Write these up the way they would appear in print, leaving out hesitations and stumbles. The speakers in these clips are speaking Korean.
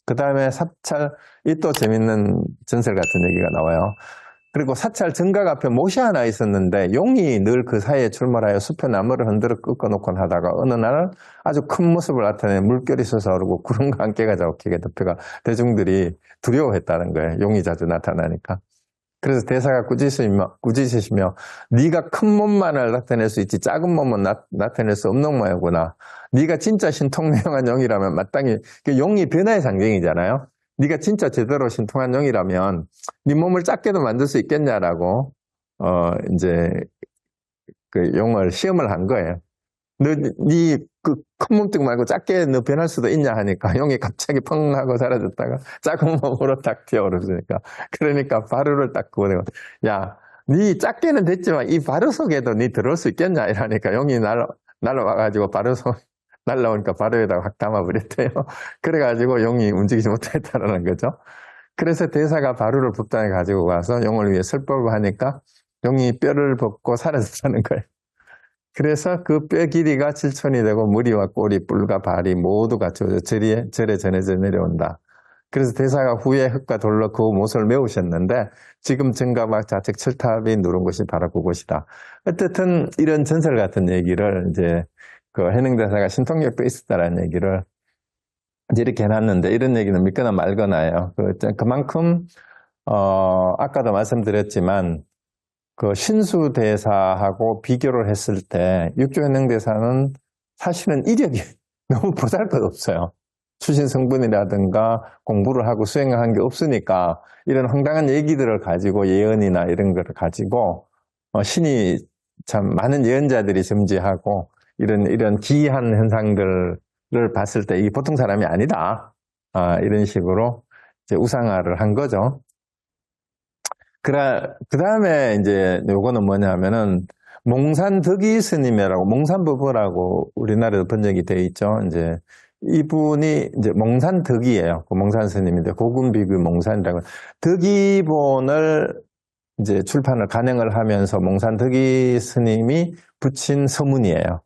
그 다음에 사찰, 이 또 재밌는 전설 같은 얘기가 나와요. 그리고 사찰 정각 앞에 못이 하나 있었는데 용이 늘 그 사이에 출몰하여 숲의 나무를 흔들어 꺾어놓곤 하다가 어느 날 아주 큰 모습을 나타내 물결이 솟아오르고 구름과 함께가 잡히게 덮여가 대중들이 두려워했다는 거예요. 용이 자주 나타나니까. 그래서 대사가 꾸짖으시며 네가 큰 몸만을 나타낼 수 있지 작은 몸은 나타낼 수 없는 모양이구나. 네가 진짜 신통명한 용이라면 마땅히 그 용이 변화의 상징이잖아요. 네가 진짜 제대로 신통한 용이라면 네 몸을 작게도 만들 수 있겠냐라고 이제 그 용을 시험을 한 거예요. 네 그 큰 몸뚱 말고 작게 너 변할 수도 있냐 하니까 용이 갑자기 펑 하고 사라졌다가 작은 몸으로 딱 튀어오르니까 그러니까 바루를 딱 그거네요. 야, 네 작게는 됐지만 이 바루 속에도 네 들어올 수 있겠냐 이러니까 용이 날아와가지고 바루 속 날라오니까 바루에다가 확 담아버렸대요. 그래가지고 용이 움직이지 못했다는 거죠. 그래서 대사가 바루를 북단에 가지고 가서 용을 위해 설법을 하니까 용이 뼈를 벗고 사라졌다는 거예요. 그래서 그 뼈 길이가 7촌이 되고 무리와 꼬리, 뿔과 발이 모두 갖춰져 절에 전해져 내려온다. 그래서 대사가 후에 흙과 돌로 그 못을 메우셨는데 지금 정가막 좌측 철탑이 누른 곳이 바로 그곳이다. 어쨌든 이런 전설 같은 얘기를 이제 그 해능대사가 신통력도 있었다라는 얘기를 이제 이렇게 해놨는데 이런 얘기는 믿거나 말거나예요. 그만큼 아까도 말씀드렸지만 그 신수대사하고 비교를 했을 때 육조현행대사는 사실은 이력이 너무 보잘것없어요. 출신 성분이라든가 공부를 하고 수행을 한 게 없으니까 이런 황당한 얘기들을 가지고 예언이나 이런 걸 가지고 신이 참 많은 예언자들이 점지하고 이런 기이한 현상들을 봤을 때 이게 보통 사람이 아니다. 이런 식으로 이제 우상화를 한 거죠. 그 다음에 이제 요거는 뭐냐면은 몽산덕이 스님이라고 몽산부부라고 우리나라에도 번역이 되어 있죠. 이제 이분이 이제 몽산덕이에요. 그 몽산 스님인데 고군비규 몽산이라고 덕이본을 이제 출판을 간행을 하면서 몽산덕이 스님이 붙인 서문이에요.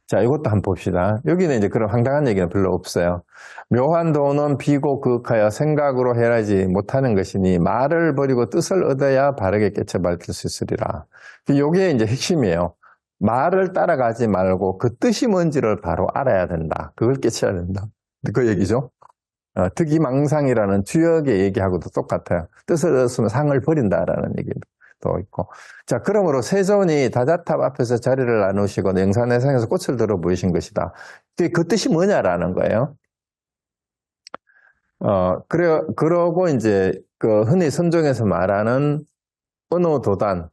자, 이것도 한번 봅시다. 여기는 이제 그런 황당한 얘기는 별로 없어요. 묘한 도는 비고 그윽하여 생각으로 해야지 못하는 것이니 말을 버리고 뜻을 얻어야 바르게 깨쳐 밝힐 수 있으리라. 이게 이제 핵심이에요. 말을 따라가지 말고 그 뜻이 뭔지를 바로 알아야 된다. 그걸 깨쳐야 된다. 그 얘기죠. 득이망상이라는 주역의 얘기하고도 똑같아요. 뜻을 얻었으면 상을 버린다라는 얘기입니다. 또 있고. 자, 그러므로 세존이 다자탑 앞에서 자리를 나누시고 영산해상에서 꽃을 들어 보이신 것이다. 그 뜻이 뭐냐라는 거예요. 그러고 이제 그 흔히 선종에서 말하는 언어도단,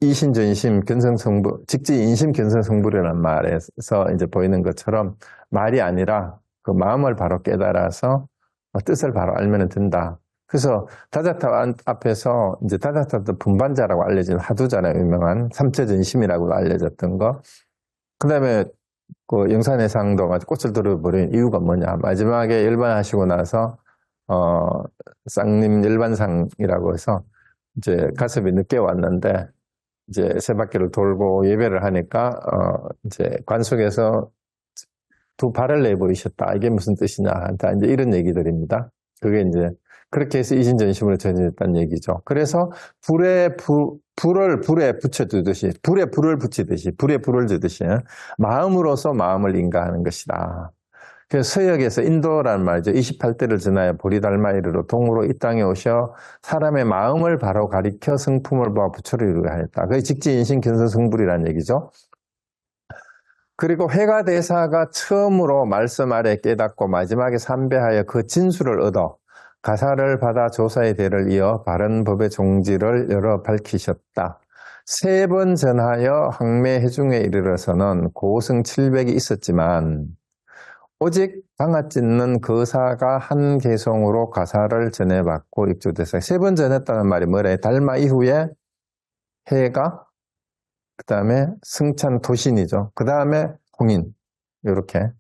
이신전심 견성성불, 직지인심 견성성불이라는 말에서 이제 보이는 것처럼 말이 아니라 그 마음을 바로 깨달아서 뜻을 바로 알면 된다. 그래서 다자탑 앞에서 이제 다자탑도 분반자라고 알려진 하두잖아요. 유명한 삼처전심이라고 알려졌던 거. 그 다음에 그 영산해상도 꽃을 들어버린 이유가 뭐냐. 마지막에 열반하시고 나서, 쌍림 열반상이라고 해서 이제 가섭이 늦게 왔는데 이제 세 바퀴를 돌고 예배를 하니까, 이제 관속에서 두 발을 내보이셨다. 이게 무슨 뜻이냐. 한다. 이제 이런 얘기들입니다. 그게 이제 그렇게 해서 이신전심으로 전해졌다는 얘기죠. 그래서 불을 불에 붙여두듯이, 불에 불을 붙이듯이, 불에 불을 주듯이 마음으로서 마음을 인가하는 것이다. 그래서 서역에서 인도라는 말이죠. 28대를 지나야 보리달마 이르러 동으로 이 땅에 오셔 사람의 마음을 바로 가리켜 성품을 보아 부처를 이루게 하였다. 그게 직지인신 견성성불이라는 얘기죠. 그리고 회가대사가 처음으로 말씀 아래 깨닫고 마지막에 삼배하여 그 진수를 얻어 가사를 받아 조사의 대를 이어 바른 법의 종지를 열어 밝히셨다. 3번 전하여 항매 해중에 이르러서는 고승 700이 있었지만 오직 방아찢는 거사가 한 개송으로 가사를 전해받고 입주돼서 3번 전했다는 말이 뭐래? 달마 이후에 해가 그 다음에 승찬 도신이죠. 그 다음에 홍인 이렇게.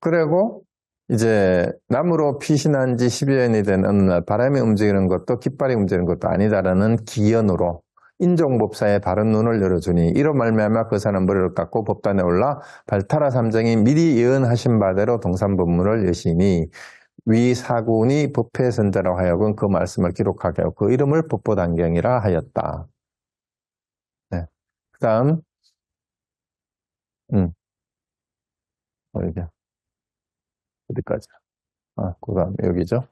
그리고 이제 나무로 피신한 지 10여 년이 된 어느 날 바람이 움직이는 것도 깃발이 움직이는 것도 아니다라는 기연으로 인종법사의 바른 눈을 열어주니 이로 말미암아 그 사람 머리를 깎고 법단에 올라 발타라 삼정이 미리 예언하신 바대로 동산법문을 여시니 위 사군이 법회 선자라고 하여금 그 말씀을 기록하게 하고 그 이름을 법보단경이라 하였다. 네. 그 다음 어디까지? 그 다음 여기죠.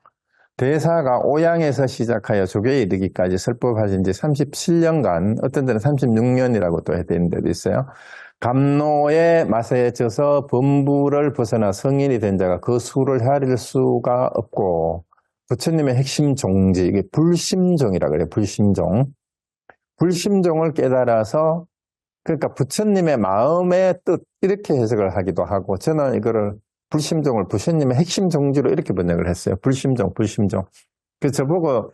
대사가 오양에서 시작하여 조계에 이르기까지 설법하신 지 37년간, 어떤 데는 36년이라고 또 해드리는 데도 있어요. 감노의 맛에 져서 범부를 벗어나 성인이 된 자가 그 수를 헤아릴 수가 없고, 부처님의 핵심 종지, 이게 불심종이라고 그래요. 불심종. 불심종을 깨달아서, 그러니까 부처님의 마음의 뜻, 이렇게 해석을 하기도 하고, 저는 이거를 불심종을 부처님의 핵심 종지로 이렇게 번역을 했어요. 불심종, 불심종. 그래서 저보고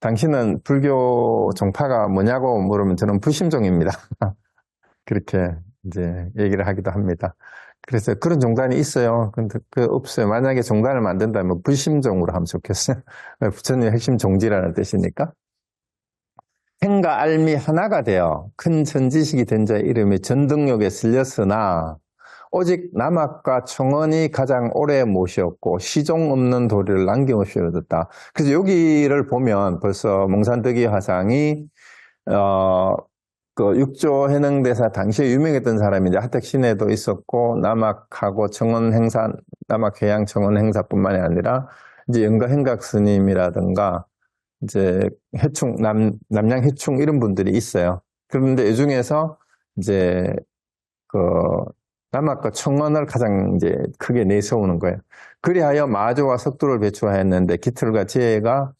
당신은 불교 종파가 뭐냐고 물으면 저는 불심종입니다. 그렇게 이제 얘기를 하기도 합니다. 그래서 그런 종단이 있어요. 근데 없어요. 만약에 종단을 만든다면 불심종으로 하면 좋겠어요. 부처님의 핵심 종지라는 뜻이니까. 행과 알미 하나가 되어 큰 전지식이 된 자의 이름이 전등록에 쓸렸으나 오직 남학과 청원이 가장 오래 모시었고 시종 없는 도리를 남김없이 얻었다. 그래서 여기를 보면 벌써 몽산득이 화상이 그 육조 해능대사 당시에 유명했던 사람이 이제 하택신에도 있었고 남학하고 청원 행사, 남학해양 청원 행사뿐만이 아니라 이제 영가행각 스님이라든가 이제 해충 남양 해충 이런 분들이 있어요. 그런데 이 중에서 이제 그 남학과 청원을 가장 이제 크게 내세우는 거예요. 그리하여 마조와 석두를 배출하였는데 기틀과 지혜가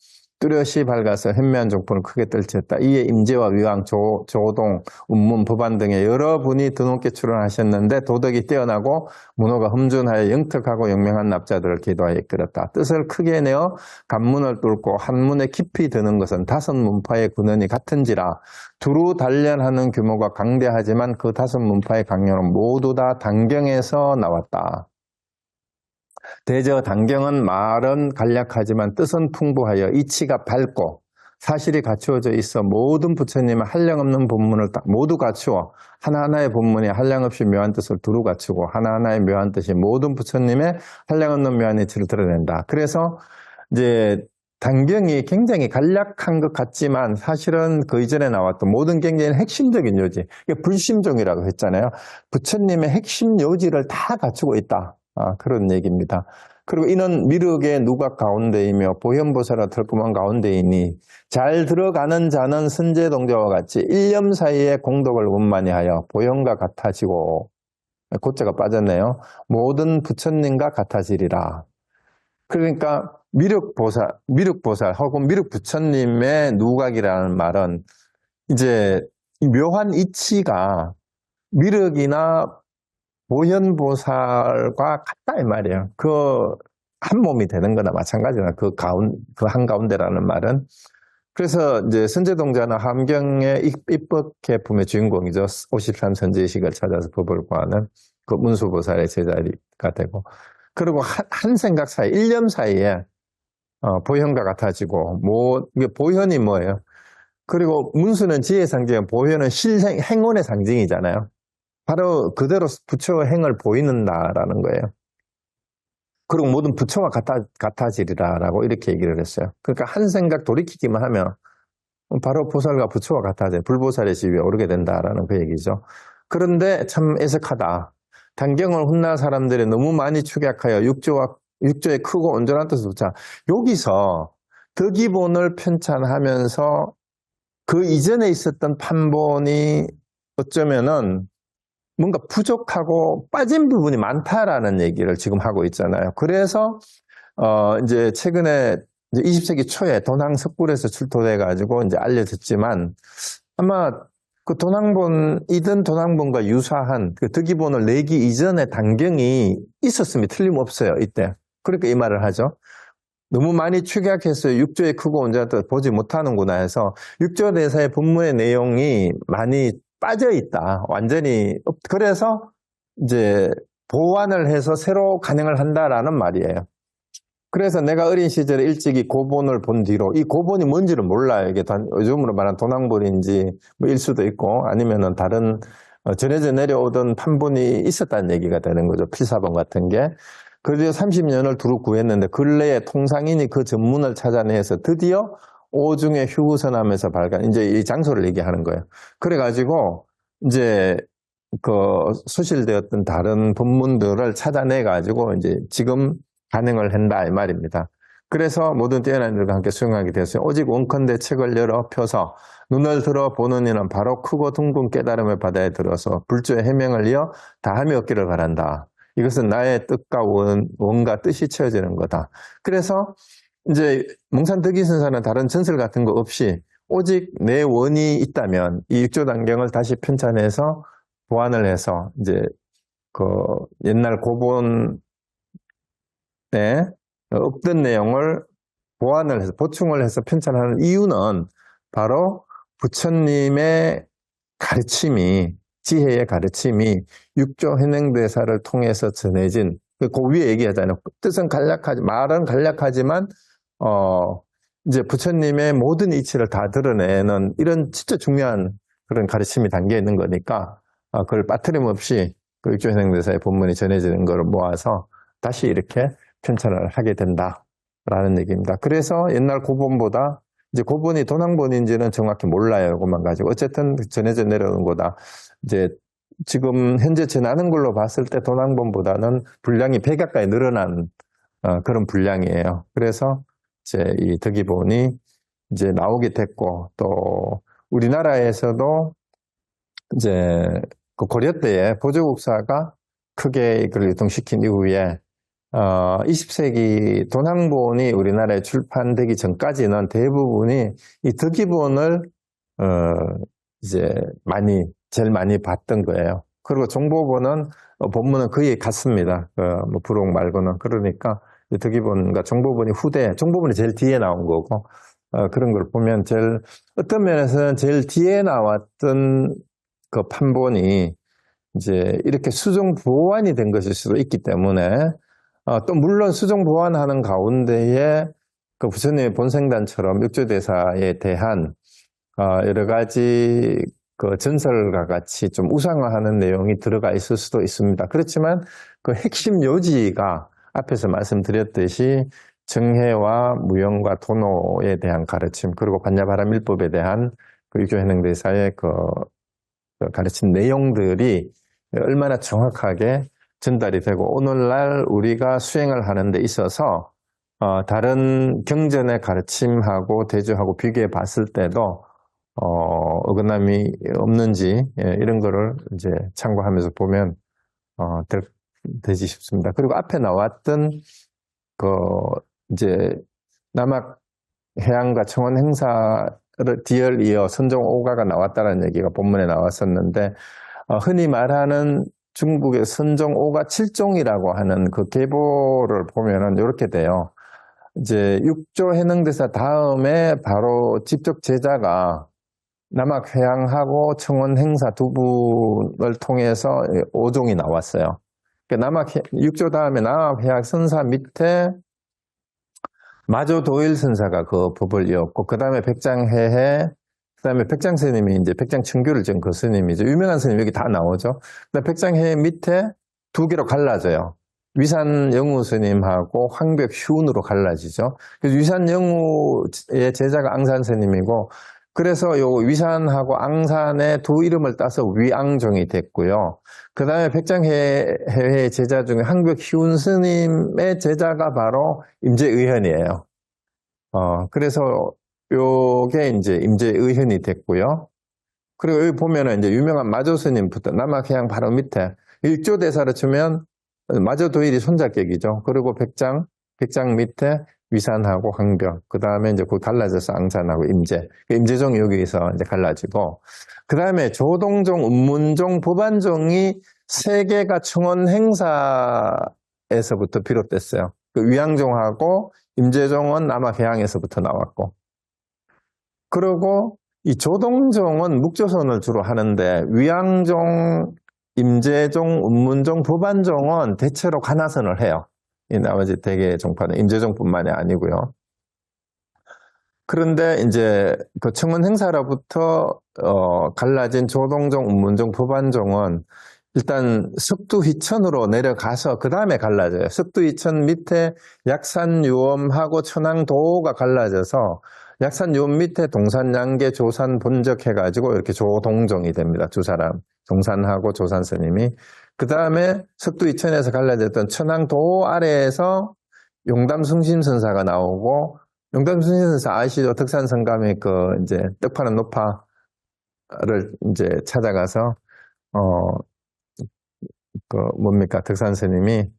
뚜렷이 밝아서 현묘한 종포를 크게 떨쳤다. 이에 임재와 위왕, 조동, 운문, 법안 등의 여러 분이 드높게 출연하셨는데 도덕이 뛰어나고 문호가 흠준하여 영특하고 영명한 납자들을 기도하여 이끌었다. 뜻을 크게 내어 간문을 뚫고 한문에 깊이 드는 것은 다섯 문파의 근원이 같은지라 두루 단련하는 규모가 강대하지만 그 다섯 문파의 강령은 모두 다 단경에서 나왔다. 대저 단경은 말은 간략하지만 뜻은 풍부하여 이치가 밝고 사실이 갖추어져 있어 모든 부처님의 한량없는 본문을 모두 갖추어 하나하나의 본문이 한량없이 묘한 뜻을 두루 갖추고 하나하나의 묘한 뜻이 모든 부처님의 한량없는 묘한 이치를 드러낸다. 그래서 이제 단경이 굉장히 간략한 것 같지만 사실은 그 이전에 나왔던 모든 경전의 핵심적인 요지, 불심종이라고 했잖아요. 부처님의 핵심 요지를 다 갖추고 있다. 그런 얘기입니다. 그리고 이는 미륵의 누각 가운데이며 보현보살과 털구멍 가운데이니 잘 들어가는 자는 선제동자와 같이 일념 사이에 공덕을 원만히 하여 보현과 같아지고, 고자가 빠졌네요. 모든 부처님과 같아지리라. 그러니까 미륵보살 혹은 미륵부처님의 누각이라는 말은 이제 묘한 이치가 미륵이나 보현보살과 같다 이 말이에요. 그 한 몸이 되는 거나 마찬가지나 그 한가운데라는 말은. 그래서 이제 선제동자는 함경의 입법개품의 주인공이죠. 53선제의식을 찾아서 법을 구하는 그 문수보살의 제자리가 되고, 그리고 한 생각 사이, 일념 사이에 보현과 같아지고, 이게 보현이 뭐예요? 그리고 문수는 지혜의 상징이고 보현은 행운의 상징이잖아요. 바로 그대로 부처의 행을 보이는다라는 거예요. 그리고 모든 부처와 같아지리라라고 이렇게 얘기를 했어요. 그러니까 한 생각 돌이키기만 하면 바로 보살과 부처와 같아져 불보살의 지위에 오르게 된다라는 그 얘기죠. 그런데 참 애석하다. 단경을 훗날 사람들이 너무 많이 축약하여 육조의 크고 온전한 뜻을 붙자. 여기서 덕기본을 편찬하면서 그 이전에 있었던 판본이 어쩌면은 뭔가 부족하고 빠진 부분이 많다라는 얘기를 지금 하고 있잖아요. 그래서 이제 최근에 이제 20세기 초에 도낭 석굴에서 출토돼가지고 이제 알려졌지만 아마 그 도낭본과 유사한 그 덕기본을 내기 이전에 단경이 있었음이 틀림없어요. 이때. 그러니까 이 말을 하죠. 너무 많이 축약해서 육조의 크고 온전한 뜻을 보지 못하는구나 해서 육조대사의 본문의 내용이 많이 빠져 있다. 완전히. 그래서 이제 보완을 해서 새로 간행을 한다라는 말이에요. 그래서 내가 어린 시절에 일찍이 고본을 본 뒤로 이 고본이 뭔지를 몰라요. 이게 요즘으로 말하는 도낭본인지 뭐일 수도 있고 아니면은 다른 전해져 내려오던 판본이 있었다는 얘기가 되는 거죠. 필사본 같은 게. 그래서 30년을 두루 구했는데 근래에 통상인이 그 전문을 찾아내서 드디어 오중에 휴구선암에서 발견, 이제 이 장소를 얘기하는 거예요. 그래가지고 이제 그 소실되었던 다른 본문들을 찾아내가지고 이제 지금 반응을 한다 이 말입니다. 그래서 모든 뛰어난 일과 함께 수용하게 되었어요. 오직 원컨대 책을 열어 펴서 눈을 들어 보는 이는 바로 크고 둥근 깨달음의 바다에 들어서 불조의 해명을 이어 다함이 없기를 바란다. 이것은 나의 뜻과 원과 뜻이 채워지는 거다. 그래서 이제 몽산득이선사는 다른 전설 같은 거 없이 오직 내 원이 있다면 이 육조단경을 다시 편찬해서 보완을 해서 이제 그 옛날 고본에 없던 내용을 보완을 해서 보충을 해서 편찬하는 이유는 바로 부처님의 가르침이 지혜의 가르침이 육조 현행대사를 통해서 전해진 그 위에 얘기하잖아요. 뜻은 간략하지 말은 간략하지만 이제 부처님의 모든 이치를 다 드러내는 이런 진짜 중요한 그런 가르침이 담겨 있는 거니까 그걸 빠트림 없이 그 육조 현행대사의 본문이 전해지는 걸 모아서 다시 이렇게 편찬을 하게 된다라는 얘기입니다. 그래서 옛날 고본보다 이제 고본이 도낭본인지는 정확히 몰라요. 그것만 가지고. 어쨌든 전해져 내려오는 거다. 이제 지금 현재 전하는 걸로 봤을 때 도낭본보다는 분량이 100 가까이 늘어난 그런 분량이에요. 그래서 이제 이 득이본이 이제 나오게 됐고 또 우리나라에서도 이제 그 고려 때에 보조국사가 크게 이걸 유통시킨 이후에 20세기 도낭본이 우리나라에 출판되기 전까지는 대부분이 이 득이본을 이제 제일 많이 봤던 거예요. 그리고 정보본은 본문은 거의 같습니다. 뭐 부록 말고는. 그러니까 이 득이본과 정보본이 정보본이 제일 뒤에 나온 거고 그런 걸 보면 어떤 면에서는 제일 뒤에 나왔던 그 판본이 이제 이렇게 수정 보완이 된 것일 수도 있기 때문에 또 물론 수정 보완하는 가운데에 그 부처님의 본생단처럼 육조대사에 대한 여러 가지 그 전설과 같이 좀 우상화하는 내용이 들어가 있을 수도 있습니다. 그렇지만 그 핵심 요지가 앞에서 말씀드렸듯이 정해와 무형과 도노에 대한 가르침 그리고 관야바람일법에 대한 그 육조현행대사의 그 가르친 내용들이 얼마나 정확하게 전달이 되고 오늘날 우리가 수행을 하는 데 있어서 다른 경전의 가르침하고 대조하고 비교해 봤을 때도 어긋남이 없는지 이런 거를 이제 참고하면서 보면 되지 싶습니다. 그리고 앞에 나왔던 그 이제 남학 해양과 청원 행사를 뒤를 이어 선종 5가가 나왔다는 얘기가 본문에 나왔었는데 흔히 말하는 중국의 선종 5가 7종이라고 하는 그 계보를 보면은 이렇게 돼요. 이제 육조 해능대사 다음에 바로 직접 제자가 남학회양하고 청원 행사 두 분을 통해서 5종이 나왔어요. 그러니까 육조 다음에 남학회양 선사 밑에 마조도일 선사가 그 법을 이었고, 그 다음에 백장해해, 그 다음에 백장스님이 이제 백장청규를 지은 그 스님이죠. 유명한 스님 여기 다 나오죠. 그다음에 백장해해 밑에 두 개로 갈라져요. 위산영우 스님하고 황벽휴운으로 갈라지죠. 그래서 위산영우의 제자가 앙산 스님이고, 그래서 요 위산하고 앙산의 두 이름을 따서 위앙종이 됐고요. 그 다음에 백장해의 제자 중에 황벽휴운 스님의 제자가 바로 임재의현이에요. 그래서 요게 이제 임재의현이 됐고요. 그리고 여기 보면은 이제 유명한 마조 스님부터 남학해양 바로 밑에 일조대사로 치면 마조도일이 손자격이죠. 그리고 백장 밑에 위산하고 황벽, 그 다음에 이제 그 갈라져서 앙산하고 임재종이 여기서 이제 갈라지고, 그 다음에 조동종, 운문종, 법안종이 세 개가 청원 행사에서부터 비롯됐어요. 그 위양종하고 임재종은 남학해양에서부터 나왔고, 그리고 이 조동종은 묵조선을 주로 하는데 위양종, 임재종, 운문종, 법안종은 대체로 관하선을 해요. 이 나머지 대개 종파는 임재종뿐만이 아니고요. 그런데 이제 그 청원 행사로부터 갈라진 조동종, 운문종, 부반종은 일단 석두휘천으로 내려가서 그 다음에 갈라져요. 석두휘천 밑에 약산유엄하고 천왕도가 갈라져서 약산유엄 밑에 동산양계, 조산, 본적 해가지고 이렇게 조동종이 됩니다. 두 사람, 동산하고 조산 스님이. 그 다음에 석두휘천에서 갈라졌던 천왕도 아래에서 용담승심선사가 나오고, 용담승심선사 아시죠? 덕산성감의 그 이제 떡파는 노파를 이제 찾아가서 그 뭡니까 덕산 스님이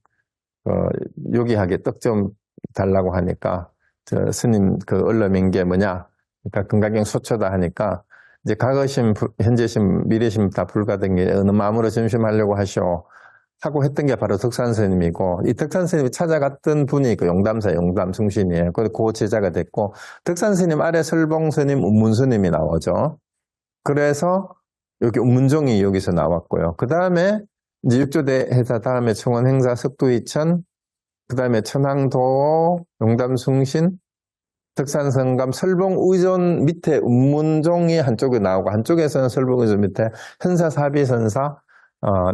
요기하게 떡 좀 달라고 하니까 저 스님 그 얼러민 게 뭐냐? 그러니까 금강경 소초다 하니까 이제 과거심, 현재심, 미래심 다 불가등기 어느 마음으로 점심하려고 하시오 하고 했던 게 바로 덕산 스님이고 이 덕산 스님이 찾아갔던 분이 그 용담사 용담 승신이에요. 그 제자가 됐고 덕산 스님 아래 설봉 스님, 운문 스님이 나오죠. 그래서 여기 운문종이 여기서 나왔고요. 그 다음에 이제 육조대 해사 다음에 청원 행사 석두이천, 그 다음에 천왕도, 용담숭신, 덕산성감, 설봉의존 밑에 운문종이 한쪽에 나오고 한쪽에서는 설봉의존 밑에 현사사비선사,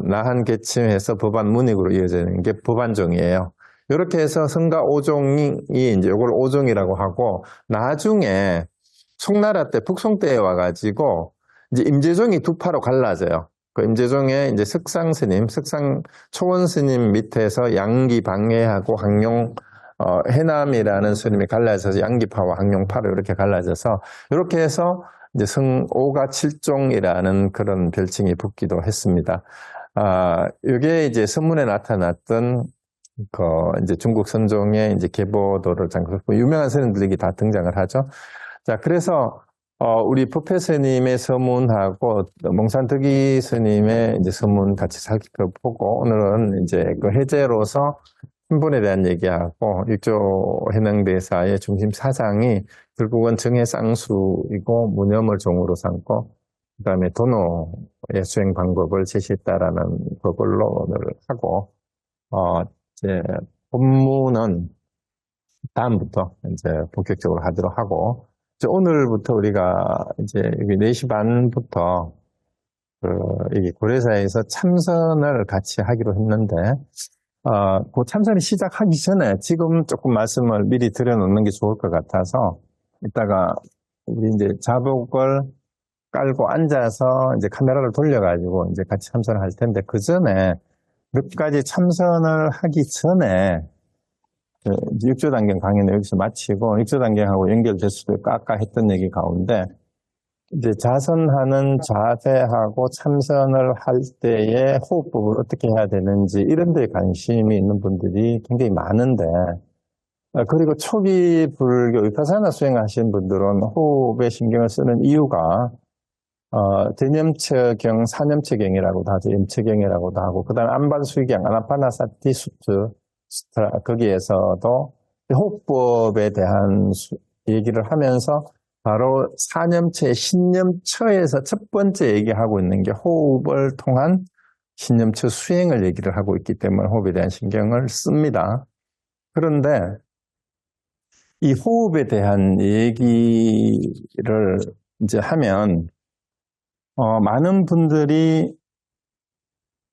나한개침해서 법안문익으로 이어지는 게 법안종이에요. 이렇게 해서 성가 5종이 이제 이걸 5종이라고 하고 나중에 송나라 때 북송 때에 와가지고 이제 임재종이 두 파로 갈라져요. 그 임재종의 이제 석상 스님, 석상 초원 스님 밑에서 양기 방해하고 항룡 해남이라는 스님이 갈라져서 양기파와 항룡파로 이렇게 갈라져서 이렇게 해서 이제 성오가 칠종이라는 그런 별칭이 붙기도 했습니다. 이게 이제 선문에 나타났던 그 이제 중국 선종의 이제 계보도를 잠그고 유명한 스님들이 다 등장을 하죠. 자, 그래서 우리 부패 스님의 서문하고 몽산득이 스님의 이제 서문 같이 살펴보고 오늘은 이제 그 해제로서 신분에 대한 얘기하고 육조 해능대사의 중심 사상이 결국은 정해쌍수이고 무념을 종으로 삼고 그다음에 도노의 수행 방법을 제시했다라는 그걸로 오늘 하고 이제 본문은 다음부터 이제 본격적으로 하도록 하고. 오늘부터 우리가 이제 4시 반부터 이 고려사에서 참선을 같이 하기로 했는데, 그 참선이 시작하기 전에 지금 조금 말씀을 미리 드려놓는 게 좋을 것 같아서, 이따가 우리 이제 자복을 깔고 앉아서 이제 카메라를 돌려가지고 이제 같이 참선을 할 텐데, 그 전에 몇 가지 참선을 하기 전에 육조단경 강의는 여기서 마치고 육조단경하고 연결됐을 때 아까 했던 얘기 가운데 이제 자선하는 자세하고 참선을 할 때의 호흡법을 어떻게 해야 되는지 이런 데에 관심이 있는 분들이 굉장히 많은데 그리고 초기 불교 위파사나 수행하시는 분들은 호흡에 신경을 쓰는 이유가 대념체경, 사념체경이라고도 하죠. 염체경이라고도 하고 그 다음에 안반수경, 아나파나사티 수트 거기에서도 호흡법에 대한 얘기를 하면서 바로 사념체, 신념처에서 첫 번째 얘기하고 있는 게 호흡을 통한 신념처 수행을 얘기를 하고 있기 때문에 호흡에 대한 신경을 씁니다. 그런데 이 호흡에 대한 얘기를 이제 하면 많은 분들이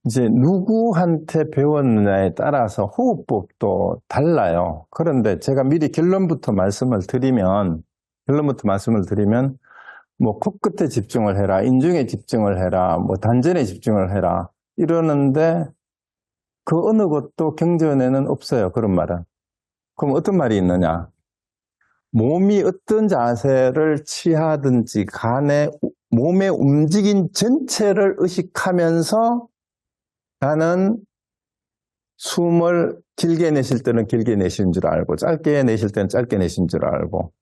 이제 누구한테 배웠느냐에 따라서 호흡법도 달라요. 그런데 제가 미리 결론부터 말씀을 드리면 뭐 코끝에 집중을 해라, 인중에 집중을 해라, 뭐 단전에 집중을 해라 이러는데 그 어느 것도 경전에는 없어요. 그런 말은. 그럼 어떤 말이 있느냐? 몸이 어떤 자세를 취하든지 간에 몸의 움직임 전체를 의식하면서 나는 숨을 길게 내쉴 때는 길게 내쉬는 줄 알고 짧게 내쉴 때는 짧게 내쉬는 줄 알고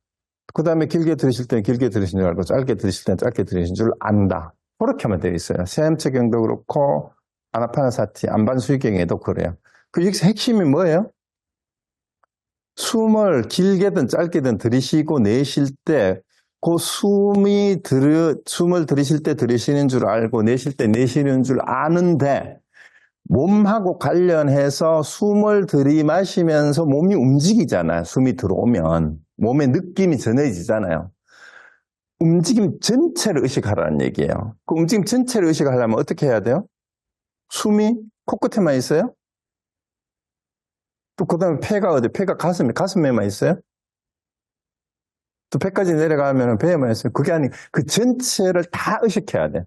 그 다음에 길게 들으실 때는 길게 들으시는 줄 알고 짧게 들으실 때는 짧게 들으시는 줄 안다. 그렇게만 되어 있어요. 세암체경도 그렇고 아나파나사티, 안반수익경에도 그래요. 그 여기서 핵심이 뭐예요? 숨을 길게든 짧게든 들이쉬고 내쉴 때 그 숨을 들이실 때 들이쉬는 줄 알고 내쉴 때 내쉬는 줄 아는데 몸하고 관련해서 숨을 들이마시면서 몸이 움직이잖아요. 숨이 들어오면 몸의 느낌이 전해지잖아요. 움직임 전체를 의식하라는 얘기예요. 그 움직임 전체를 의식하려면 어떻게 해야 돼요? 숨이 코끝에만 있어요? 또 그 다음에 폐가 어디? 폐가 가슴에만 있어요? 또 배까지 내려가면 배에만 있어요? 그게 아니, 그 전체를 다 의식해야 돼.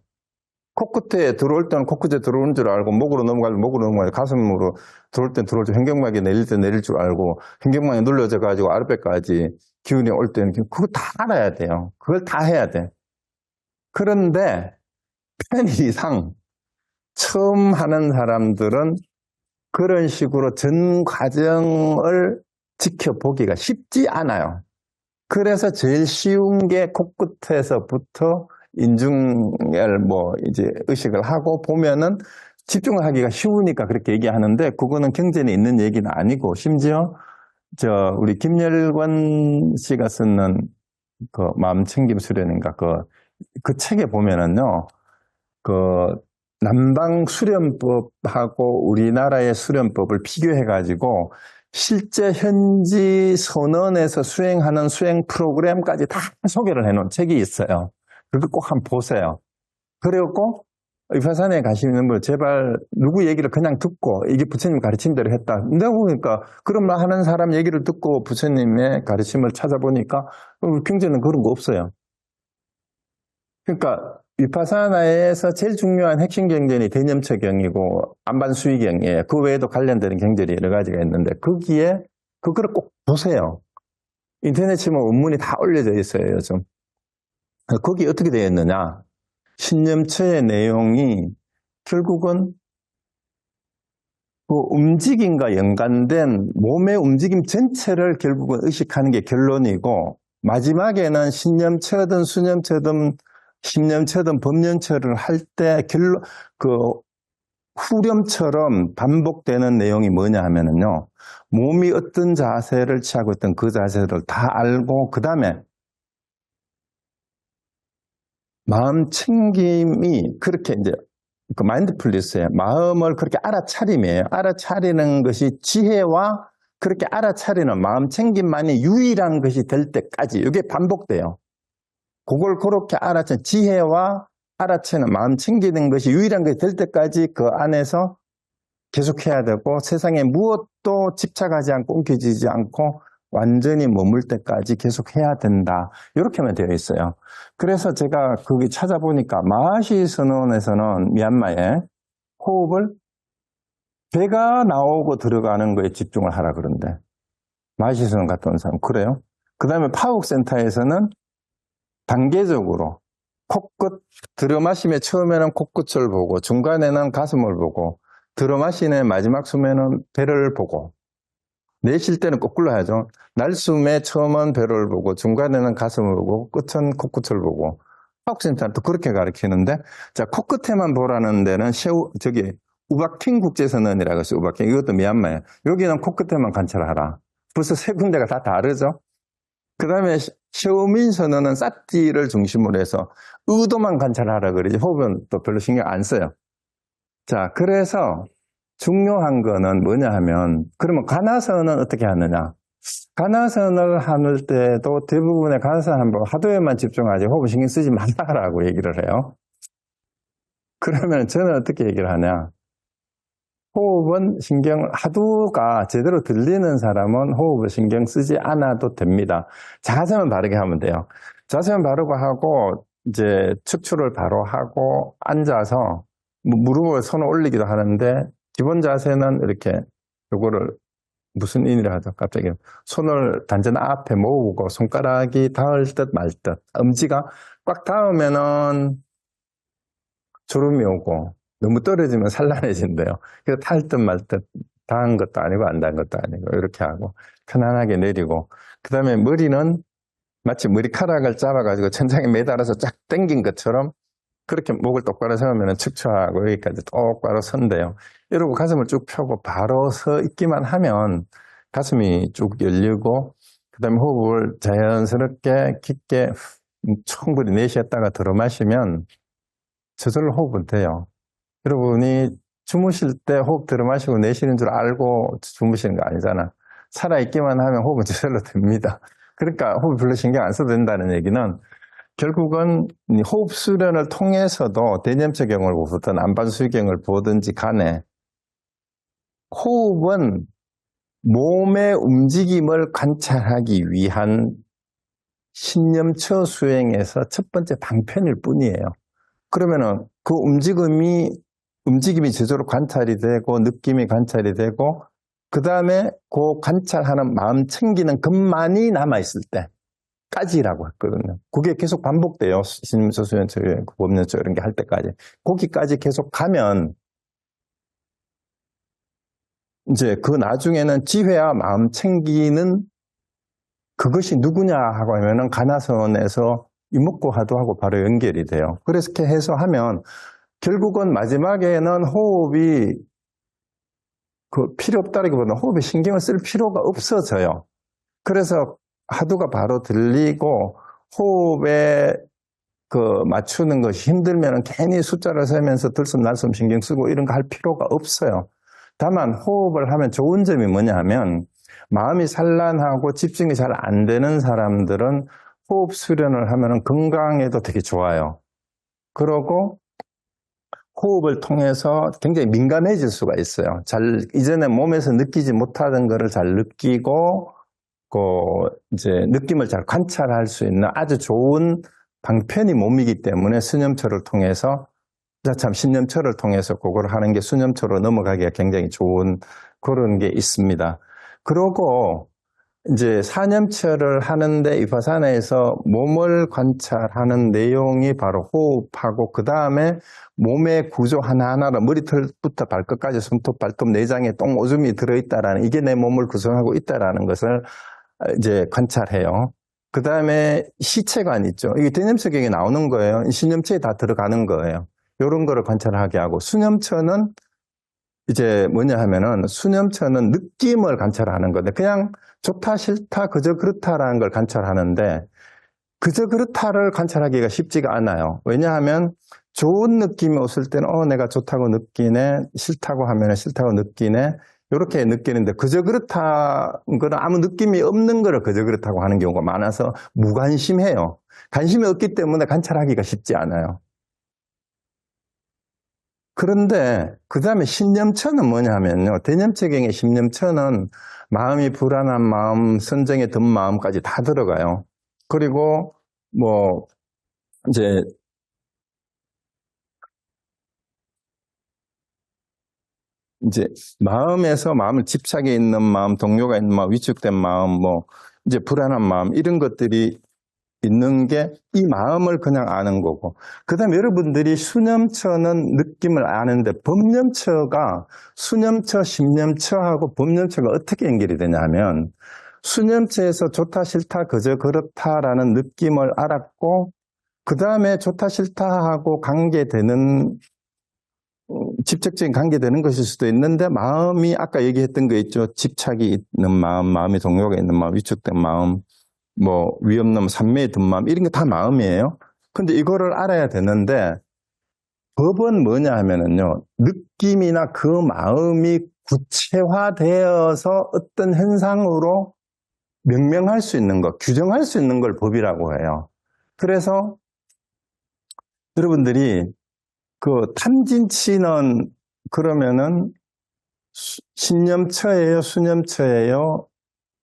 코끝에 들어올 때는 코끝에 들어오는 줄 알고, 목으로 넘어갈 때 목으로 넘어가고, 가슴으로 들어올 때 들어올 때, 횡격막에 내릴 때 내릴 줄 알고, 횡격막에 눌러져가지고 아랫배까지 기운이 올 때는 그거 다 알아야 돼요. 그걸 다 해야 돼. 그런데 편의상 처음 하는 사람들은 그런 식으로 전 과정을 지켜보기가 쉽지 않아요. 그래서 제일 쉬운 게 코끝에서부터 인중을 이제 의식을 하고 보면은 집중을 하기가 쉬우니까 그렇게 얘기하는데 그거는 경전에 있는 얘기는 아니고 심지어 우리 김열관 씨가 쓰는 그 마음챙김 수련인가 그 책에 보면은요 그 남방 수련법하고 우리나라의 수련법을 비교해가지고 실제 현지 선언에서 수행하는 수행 프로그램까지 다 소개를 해놓은 책이 있어요. 그거 꼭 한번 보세요. 그리고 위파사나에 가시는 분 제발 누구 얘기를 그냥 듣고 이게 부처님 가르친 대로 했다. 내가 보니까 그런 말 하는 사람 얘기를 듣고 부처님의 가르침을 찾아보니까 경전은 그런 거 없어요. 그러니까 위파사나에서 제일 중요한 핵심 경전이 대념처경이고 안반수의경이에요. 그 외에도 관련되는 경전이 여러 가지가 있는데 거기에 그거를 꼭 보세요. 인터넷 치면 원문이 다 올려져 있어요, 요즘. 거기 어떻게 되어 있느냐? 신념처의 내용이 결국은 그 움직임과 연관된 몸의 움직임 전체를 결국은 의식하는 게 결론이고 마지막에는 신념처든 수념처든 심념처든 법념처를 할 때 후렴처럼 반복되는 내용이 뭐냐 하면은요. 몸이 어떤 자세를 취하고 있던 그 자세를 다 알고 그 다음에 마음 챙김이 그렇게 이제 그 마인드풀리스에 마음을 그렇게 알아차림이에요. 알아차리는 것이 지혜와 그렇게 알아차리는 마음 챙김만이 유일한 것이 될 때까지 이게 반복돼요. 그걸 그렇게 지혜와 알아채는 마음 챙기는 것이 유일한 것이 될 때까지 그 안에서 계속해야 되고 세상에 무엇도 집착하지 않고 움켜쥐지 않고 완전히 머물 때까지 계속 해야 된다. 이렇게만 되어 있어요. 그래서 제가 거기 찾아보니까 마하시 선언에서는 미얀마에 호흡을 배가 나오고 들어가는 거에 집중을 하라 그런데 마하시 선언 갔다 온 사람 그래요? 그 다음에 파욱센터에서는 단계적으로 코끝 들어마시며 처음에는 코끝을 보고 중간에는 가슴을 보고 들어마시는 마지막 숨에는 배를 보고 내쉴 때는 거꾸로 하죠. 날숨에 처음은 배를 보고 중간에는 가슴을 보고 끝은 코끝을 보고 파욱센터는 또 그렇게 가르치는데 자 코끝에만 보라는 데는 우박킹 국제선언이라고 했어요. 우박킹 이것도 미얀마예요. 여기는 코끝에만 관찰하라. 벌써 세 군데가 다 다르죠. 그 다음에 샤오민 선언은 사띠를 중심으로 해서 의도만 관찰하라 그러지 호흡은 또 별로 신경 안 써요. 자, 그래서 중요한 거는 뭐냐 하면 그러면 가나선은 어떻게 하느냐? 가나선을 하는 때도 대부분의 가나선 한번 하도에만 집중하지 호흡 신경 쓰지 말라라고 얘기를 해요. 그러면 저는 어떻게 얘기를 하냐? 호흡은 하두가 제대로 들리는 사람은 호흡을 신경 쓰지 않아도 됩니다. 자세만 바르게 하면 돼요. 자세만 바르고 하고, 이제 척추를 바로 하고, 앉아서, 무릎을 손을 올리기도 하는데, 기본 자세는 이렇게, 요거를 무슨 인이라 하죠? 갑자기. 손을 단전 앞에 모으고, 손가락이 닿을 듯 말 듯. 엄지가 꽉 닿으면은, 졸음이 오고, 너무 떨어지면 산란해진대요. 그래서 탈 듯 말 듯, 닿은 것도 아니고 안 닿은 것도 아니고 이렇게 하고 편안하게 내리고 그 다음에 머리는 마치 머리카락을 잡아가지고 천장에 매달아서 쫙 당긴 것처럼 그렇게 목을 똑바로 세우면 척추하고 여기까지 똑바로 선대요. 이러고 가슴을 쭉 펴고 바로 서 있기만 하면 가슴이 쭉 열리고 그 다음에 호흡을 자연스럽게 깊게 충분히 내쉬었다가 들어 마시면 저절로 호흡은 돼요. 여러분이 주무실 때 호흡 들어 마시고 내쉬는 줄 알고 주무시는 거 아니잖아. 살아있기만 하면 호흡은 저절로 됩니다. 그러니까 호흡 별로 신경 안 써도 된다는 얘기는 결국은 호흡 수련을 통해서도 대념체경을 보든 안반수경을 보든지 간에 호흡은 몸의 움직임을 관찰하기 위한 신념처 수행에서 첫 번째 방편일 뿐이에요. 그러면은 그 움직임이 제대로 관찰이 되고 느낌이 관찰이 되고 그 다음에 그 관찰하는 마음 챙기는 것만이 남아있을 때까지라고 했거든요. 그게 계속 반복돼요. 신념처, 수행처, 법념처 이런 게 할 때까지. 거기까지 계속 가면 이제 그 나중에는 지혜와 마음 챙기는 그것이 누구냐 하고 하면은 가나선에서 이목구하도하고 바로 연결이 돼요. 그렇게 해서 하면 결국은 마지막에는 호흡이 필요 없다기보다는 호흡에 신경을 쓸 필요가 없어져요. 그래서 하두가 바로 들리고 호흡에 맞추는 것이 힘들면 괜히 숫자를 세면서 들숨날숨 신경 쓰고 이런 거 할 필요가 없어요. 다만 호흡을 하면 좋은 점이 뭐냐 하면 마음이 산란하고 집중이 잘 안 되는 사람들은 호흡 수련을 하면 건강에도 되게 좋아요. 그러고 호흡을 통해서 굉장히 민감해질 수가 있어요. 이전에 몸에서 느끼지 못하던 거를 잘 느끼고, 이제 느낌을 잘 관찰할 수 있는 아주 좋은 방편이 몸이기 때문에 수념처를 통해서, 참 신념처를 통해서 그걸 하는 게 수념처로 넘어가기가 굉장히 좋은 그런 게 있습니다. 그러고 이제 사념처를 하는데 위파사나에서 몸을 관찰하는 내용이 바로 호흡하고 그 다음에 몸의 구조 하나하나로 머리털부터 발끝까지 손톱, 발톱, 내장에 똥 오줌이 들어있다라는 이게 내 몸을 구성하고 있다라는 것을 이제 관찰해요. 그 다음에 시체관 있죠. 이게 대념체경에 나오는 거예요. 신념체에 다 들어가는 거예요. 이런 거를 관찰하게 하고 수념처는 이제 뭐냐 하면은 수념처는 느낌을 관찰하는 건데 그냥 좋다 싫다 그저 그렇다라는 걸 관찰하는데 그저 그렇다를 관찰하기가 쉽지가 않아요. 왜냐하면 좋은 느낌이 왔을 때는 내가 좋다고 느끼네, 싫다고 하면 싫다고 느끼네 이렇게 느끼는데 그저 그렇다는 건 아무 느낌이 없는 거를 그저 그렇다고 하는 경우가 많아서 무관심해요. 관심이 없기 때문에 관찰하기가 쉽지 않아요. 그런데 그 다음에 신념처는 뭐냐 하면요. 대념체경의 신념처는 마음이 불안한 마음, 선정에 든 마음까지 다 들어가요. 그리고 이제 마음에서 마음을 집착해 있는 마음, 동요가 있는 마음, 위축된 마음, 이제 불안한 마음 이런 것들이 있는 게 이 마음을 그냥 아는 거고 그 다음에 여러분들이 수념처는 느낌을 아는데 법념처가 수념처, 심념처하고 법념처가 어떻게 연결이 되냐면 수념처에서 좋다 싫다 그저 그렇다라는 느낌을 알았고 그 다음에 좋다 싫다 하고 관계되는 직접적인 관계되는 것일 수도 있는데 마음이 아까 얘기했던 거 있죠. 집착이 있는 마음, 마음이 동요가 있는 마음, 위축된 마음 위험남, 산매에 든 마음, 이런 게 다 마음이에요. 근데 이거를 알아야 되는데, 법은 뭐냐 하면은요, 느낌이나 그 마음이 구체화되어서 어떤 현상으로 명명할 수 있는 것, 규정할 수 있는 걸 법이라고 해요. 그래서 여러분들이 탐진치는 그러면은 신념처예요, 수념처예요,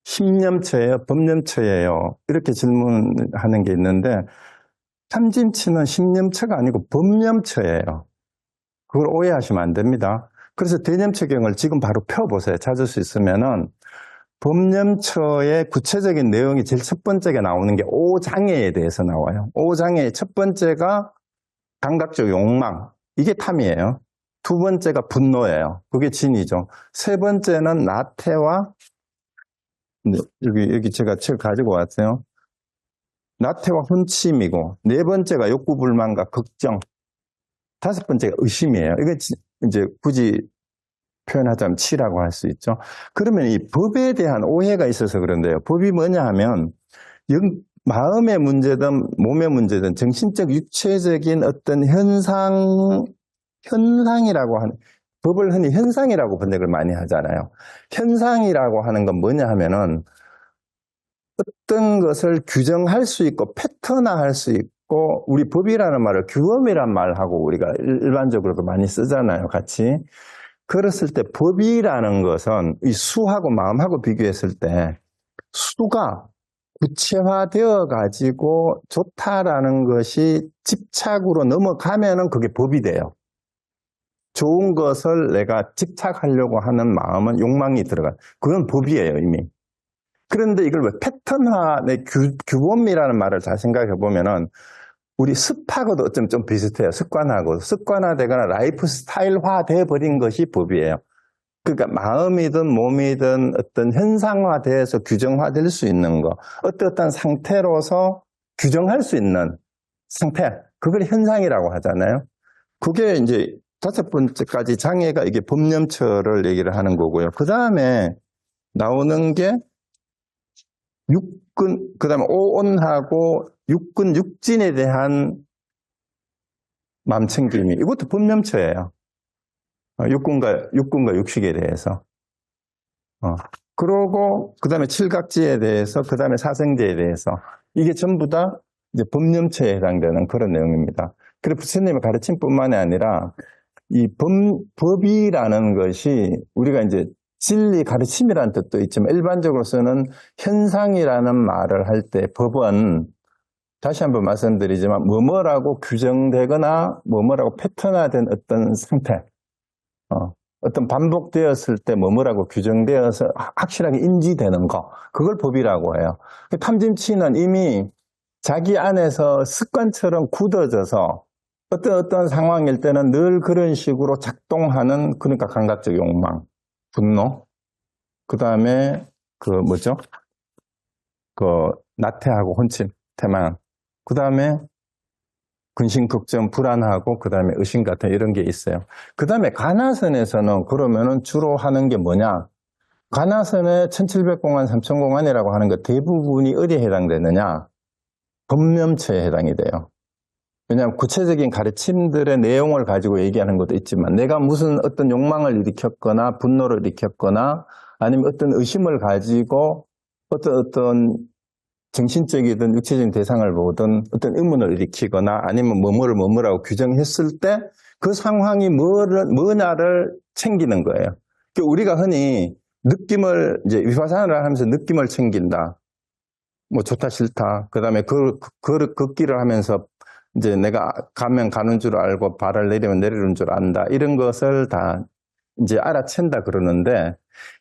심념처예요, 법념처예요. 이렇게 질문하는 게 있는데 탐진치는 심념처가 아니고 법념처예요. 그걸 오해하시면 안 됩니다. 그래서 대념체경을 지금 바로 펴보세요. 찾을 수 있으면은 법념처의 구체적인 내용이 제일 첫 번째가 나오는 게 5장애에 대해서 나와요. 5장애의 첫 번째가 감각적 욕망. 이게 탐이에요. 두 번째가 분노예요. 그게 진이죠. 세 번째는 나태와 여기 제가 책 가지고 왔어요. 나태와 혼침이고, 네 번째가 욕구불만과 걱정, 다섯 번째가 의심이에요. 이게 이제 굳이 표현하자면 치라고 할 수 있죠. 그러면 이 법에 대한 오해가 있어서 그런데요. 법이 뭐냐 하면, 마음의 문제든 몸의 문제든 정신적, 육체적인 어떤 현상이라고 하는, 법을 흔히 현상이라고 번역을 많이 하잖아요. 현상이라고 하는 건 뭐냐 하면은 어떤 것을 규정할 수 있고 패턴화할 수 있고, 우리 법이라는 말을 규범이란 말하고 우리가 일반적으로도 많이 쓰잖아요, 같이. 그랬을 때 법이라는 것은 이 수하고 마음하고 비교했을 때 수가 구체화되어 가지고 좋다라는 것이 집착으로 넘어가면은 그게 법이 돼요. 좋은 것을 내가 집착하려고 하는 마음은 욕망이 들어가. 그건 법이에요, 이미. 그런데 이걸 왜 패턴화, 규범이라는 말을 잘 생각해 보면은 우리 습하고도 좀 비슷해요. 습관하고. 습관화되거나 라이프 스타일화 돼버린 것이 법이에요. 그러니까 마음이든 몸이든 어떤 현상화돼서 규정화될 수 있는 거, 어떤 상태로서 규정할 수 있는 상태, 그걸 현상이라고 하잖아요. 그게 이제 5번째까지 장애가 이게 법념처를 얘기를 하는 거고요. 그 다음에 나오는 게 육근, 그 다음에 오온하고 육근, 육진에 대한 맘챙김이, 이것도 법념처예요. 육근과 육식에 대해서. 그러고, 그 다음에 칠각지에 대해서, 그 다음에 사생제에 대해서. 이게 전부 다 이제 법념처에 해당되는 그런 내용입니다. 그래서 부처님의 가르침 뿐만이 아니라, 이 법이라는 것이 우리가 이제 진리 가르침이라는 뜻도 있지만 일반적으로 쓰는 현상이라는 말을 할 때 법은 다시 한번 말씀드리지만 뭐뭐라고 규정되거나 뭐뭐라고 패턴화된 어떤 상태, 어떤 반복되었을 때 뭐뭐라고 규정되어서 확실하게 인지되는 거, 그걸 법이라고 해요. 탐진치는 이미 자기 안에서 습관처럼 굳어져서 어떤 상황일 때는 늘 그런 식으로 작동하는, 그러니까 감각적 욕망, 분노, 그 다음에 나태하고 혼침, 태만, 그 다음에 근심, 걱정, 불안하고, 그 다음에 의심 같은 이런 게 있어요. 그 다음에 가나선에서는 그러면은 주로 하는 게 뭐냐? 가나선의 1700공안, 3000공안이라고 하는 것 대부분이 어디에 해당되느냐? 법념처에 해당이 돼요. 왜냐하면 구체적인 가르침들의 내용을 가지고 얘기하는 것도 있지만 내가 무슨 어떤 욕망을 일으켰거나 분노를 일으켰거나 아니면 어떤 의심을 가지고 어떤 정신적이든 육체적인 대상을 보든 어떤 의문을 일으키거나 아니면 뭐뭐라고 규정했을 때 그 상황이 뭐냐를 챙기는 거예요. 우리가 흔히 느낌을, 이제 위파사나를 하면서 느낌을 챙긴다. 뭐 좋다 싫다. 그 다음에 걷기를 하면서 이제 내가 가면 가는 줄 알고 발을 내리면 내리는 줄 안다. 이런 것을 다 이제 알아챈다 그러는데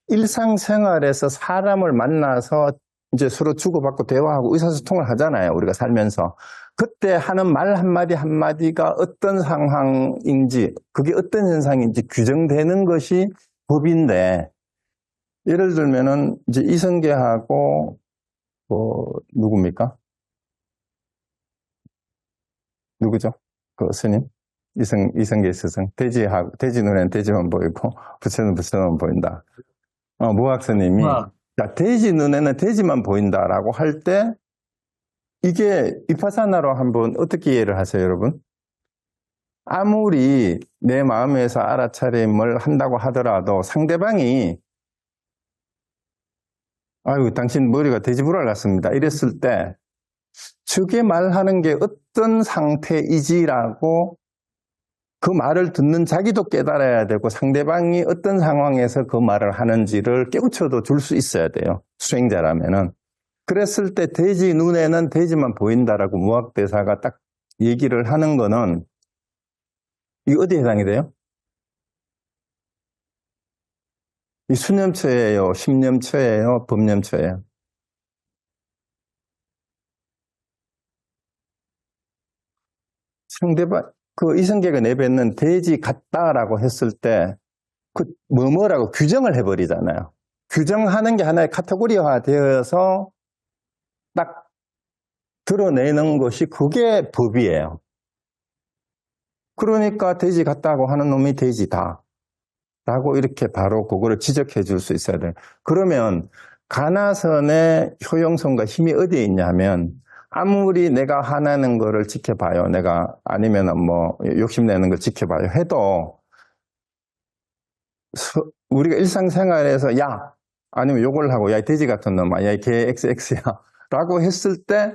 일상생활에서 사람을 만나서 이제 서로 주고받고 대화하고 의사소통을 하잖아요. 우리가 살면서. 그때 하는 말 한마디 한마디가 어떤 상황인지, 그게 어떤 현상인지 규정되는 것이 법인데, 예를 들면은 이제 이성계하고 누굽니까? 누구죠? 그 스님? 이성계 스승. 돼지 눈에는 돼지만 보이고, 부처는 부처만 보인다. 무학 스님이, 자, 돼지 눈에는 돼지만 보인다라고 할 때, 이게 위파사나로 한번 어떻게 이해를 하세요, 여러분? 아무리 내 마음에서 알아차림을 한다고 하더라도 상대방이, 아유, 당신 머리가 돼지불알 같습니다. 이랬을 때, 저게 말하는 게 어떤 상태이지라고 그 말을 듣는 자기도 깨달아야 되고 상대방이 어떤 상황에서 그 말을 하는지를 깨우쳐도 줄 수 있어야 돼요. 수행자라면은. 그랬을 때 돼지 눈에는 돼지만 보인다라고 무학대사가 딱 얘기를 하는 거는 이게 어디에 해당이 돼요? 이 수념처예요? 심념처예요? 법념처예요? 상대방, 그 이성계가 내뱉는 돼지 같다라고 했을 때 그 뭐뭐라고 규정을 해버리잖아요. 규정하는 게 하나의 카테고리화 되어서 딱 드러내는 것이 그게 법이에요. 그러니까 돼지 같다고 하는 놈이 돼지다 라고 이렇게 바로 그거를 지적해 줄 수 있어야 돼요. 그러면 가나선의 효용성과 힘이 어디에 있냐면 아무리 내가 화나는 거를 지켜봐요. 내가 아니면 뭐 욕심내는 걸 지켜봐요. 해도 우리가 일상생활에서 야 아니면 욕을 하고 야 이 돼지 같은 놈아 야 이 개 XX야 라고 했을 때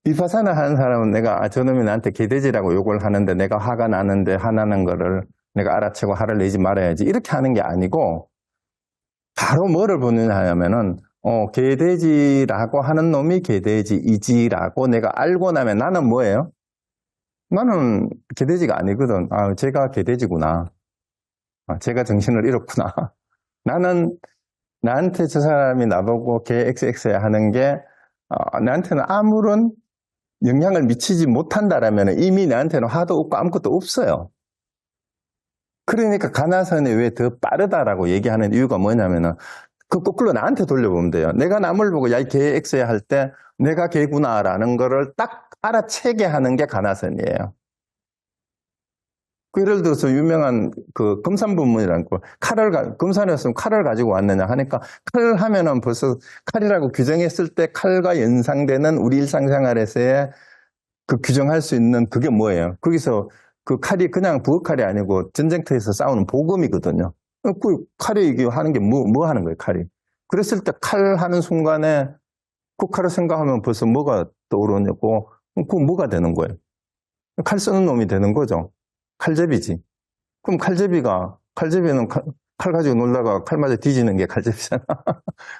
비파사나 하는 사람은 내가 저놈이 나한테 개돼지라고 욕을 하는데 내가 화가 나는데 화나는 거를 내가 알아채고 화를 내지 말아야지 이렇게 하는 게 아니고 바로 뭐를 보느냐 하면은 개돼지라고 하는 놈이 개돼지이지라고 내가 알고 나면 나는 뭐예요? 나는 개돼지가 아니거든. 아, 제가 개돼지구나. 아, 제가 정신을 잃었구나. 나는 나한테 저 사람이 나보고 개 XX야 하는 게 나한테는 아무런 영향을 미치지 못한다라면 이미 나한테는 화도 없고 아무것도 없어요. 그러니까 가나선이 왜 더 빠르다라고 얘기하는 이유가 뭐냐면은 그 거꾸로 나한테 돌려보면 돼요. 내가 남을 보고 야, 이 개 X야 할 때 내가 개구나라는 거를 딱 알아채게 하는 게 가나선이에요. 그 예를 들어서 유명한 그 금산본문이라는 거 금산이었으면 칼을 가지고 왔느냐 하니까 칼을 하면은 벌써 칼이라고 규정했을 때 칼과 연상되는 우리 일상생활에서의 그 규정할 수 있는 그게 뭐예요? 거기서 그 칼이 그냥 부엌칼이 아니고 전쟁터에서 싸우는 보검이거든요. 그 칼이 이게 하는 게 뭐 하는 거예요, 칼이? 그랬을 때 칼 하는 순간에 그 칼을 생각하면 벌써 뭐가 떠오르냐고, 그 뭐가 되는 거예요? 칼 쓰는 놈이 되는 거죠. 칼제비지. 그럼 칼제비는 칼 가지고 놀다가 칼 맞아 뒤지는 게 칼제비잖아.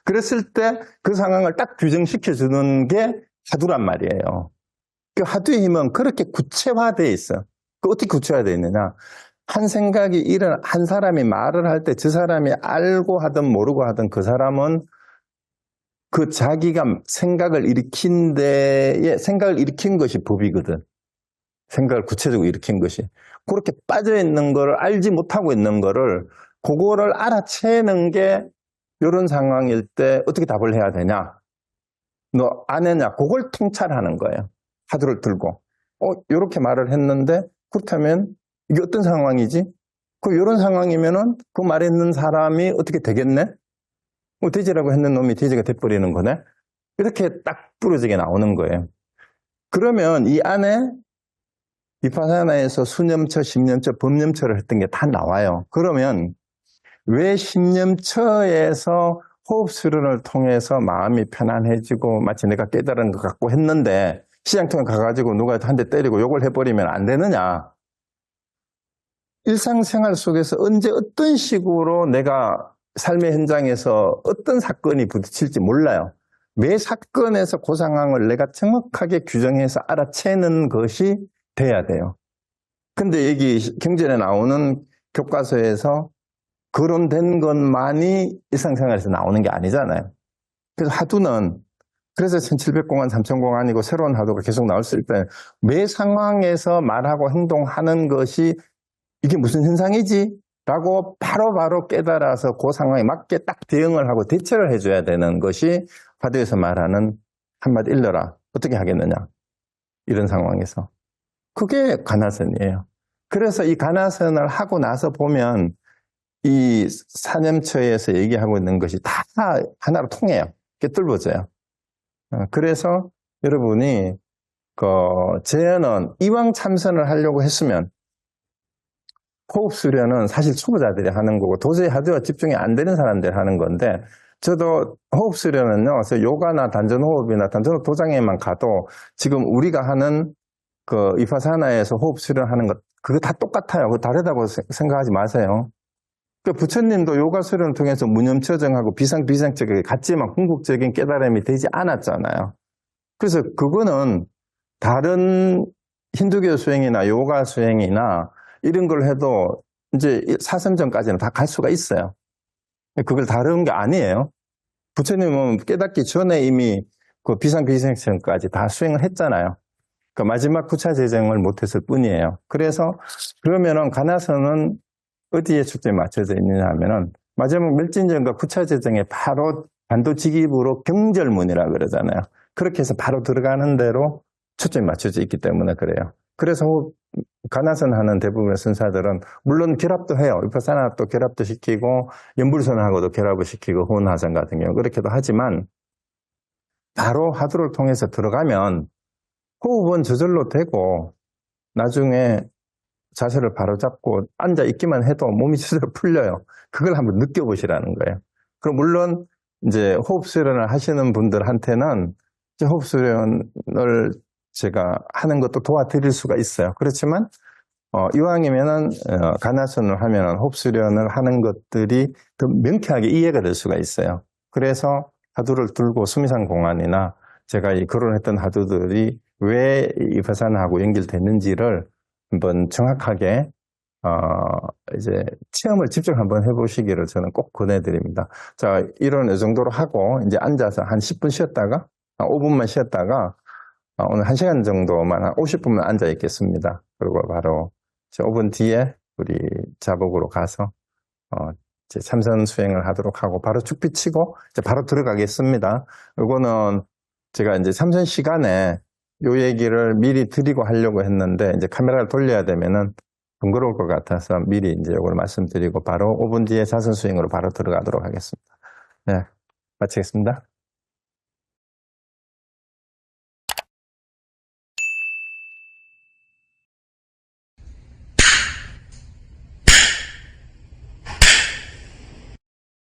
그랬을 때 그 상황을 딱 규정시켜주는 게 하두란 말이에요. 그 하두의 힘은 그렇게 구체화되어 있어요. 그 어떻게 구체화되어 있느냐? 한 사람이 말을 할 때 저 사람이 알고 하든 모르고 하든 그 사람은 그 자기가 생각을 일으킨 것이 법이거든. 생각을 구체적으로 일으킨 것이. 그렇게 빠져있는 거를 알지 못하고 있는 거를 그거를 알아채는 게 이런 상황일 때 어떻게 답을 해야 되냐? 너 아느냐? 그걸 통찰하는 거예요. 하두를 들고. 이렇게 말을 했는데 그렇다면 이게 어떤 상황이지? 이런 상황이면은 그 말했는 사람이 어떻게 되겠네? 돼지라고 했는 놈이 돼지가 돼버리는 거네? 이렇게 딱 부러지게 나오는 거예요. 그러면 이 안에 비파사나에서 수념처, 심념처, 법념처를 했던 게 다 나와요. 그러면 왜 심념처에서 호흡 수련을 통해서 마음이 편안해지고 마치 내가 깨달은 것 같고 했는데 시장통에 가가지고 누가 한 대 때리고 욕을 해버리면 안 되느냐? 일상생활 속에서 언제 어떤 식으로 내가 삶의 현장에서 어떤 사건이 부딪힐지 몰라요. 매 사건에서 그 상황을 내가 정확하게 규정해서 알아채는 것이 돼야 돼요. 근데 여기 경전에 나오는 교과서에서 거론된 것만이 일상생활에서 나오는 게 아니잖아요. 그래서 하두는 그래서 1700공안, 3000공안이고 새로운 하두가 계속 나올 수 있을 때 매 상황에서 말하고 행동하는 것이 이게 무슨 현상이지? 라고 바로바로 깨달아서 그 상황에 맞게 딱 대응을 하고 대처를 해줘야 되는 것이 하두에서 말하는 한마디 일러라. 어떻게 하겠느냐? 이런 상황에서. 그게 가나선이에요. 그래서 이 가나선을 하고 나서 보면 이 사념처에서 얘기하고 있는 것이 다 하나로 통해요. 꿰뚫어져요. 그래서 여러분이 제어는 이왕 참선을 하려고 했으면 호흡 수련은 사실 초보자들이 하는 거고 도저히 하두가 집중이 안 되는 사람들이 하는 건데 저도 호흡 수련은요. 그래서 요가나 단전호흡이나 단전호흡 도장에만 가도 지금 우리가 하는 그 이파사나에서 호흡 수련하는 것 그거 다 똑같아요. 그거 다르다고 생각하지 마세요. 그 부처님도 요가 수련을 통해서 무념처정하고 비상적이게 같지만 궁극적인 깨달음이 되지 않았잖아요. 그래서 그거는 다른 힌두교 수행이나 요가 수행이나 이런 걸 해도 이제 사선전까지는 다 갈 수가 있어요. 그걸 다른 게 아니에요. 부처님은 깨닫기 전에 이미 그 비상처정까지 다 수행을 했잖아요. 그 마지막 구차재정을 못했을 뿐이에요. 그래서 그러면은 가나선은 어디에 초점이 맞춰져 있느냐 하면은 마지막 멸진전과 구차재정에 바로 반도직입으로 경절문이라 그러잖아요. 그렇게 해서 바로 들어가는 대로 초점이 맞춰져 있기 때문에 그래요. 그래서 가나선 하는 대부분의 선사들은 물론 결합도 해요. 위파사나도 결합도 시키고 연불선하고도 결합을 시키고 호은하선 같은 경우 그렇게도 하지만 바로 하두를 통해서 들어가면 호흡은 저절로 되고 나중에 자세를 바로 잡고 앉아 있기만 해도 몸이 스스로 풀려요. 그걸 한번 느껴보시라는 거예요. 그럼 물론 이제 호흡 수련을 하시는 분들한테는 이제 호흡 수련을 제가 하는 것도 도와드릴 수가 있어요. 그렇지만 이왕이면은 가나선을 하면은 호흡 수련을 하는 것들이 더 명쾌하게 이해가 될 수가 있어요. 그래서 하두를 들고 수미산 공안이나 제가 이 거론했던 하두들이 왜 이 바사나하고 연결됐는지를 한번 정확하게 이제 체험을 직접 한번 해보시기를 저는 꼭 권해드립니다. 자, 이런 이 정도로 하고 이제 앉아서 한 10분 쉬었다가 5분만 쉬었다가 오늘 1시간 정도만 한 50분만 앉아 있겠습니다. 그리고 바로 5분 뒤에 우리 자복으로 가서 이제 참선 수행을 하도록 하고 바로 죽비 치고 이제 바로 들어가겠습니다. 이거는 제가 이제 참선 시간에 요 얘기를 미리 드리고 하려고 했는데 이제 카메라를 돌려야 되면은 번거로울 것 같아서 미리 이제 이걸 말씀드리고 바로 5분 뒤에 자선 수행으로 바로 들어가도록 하겠습니다. 네, 마치겠습니다.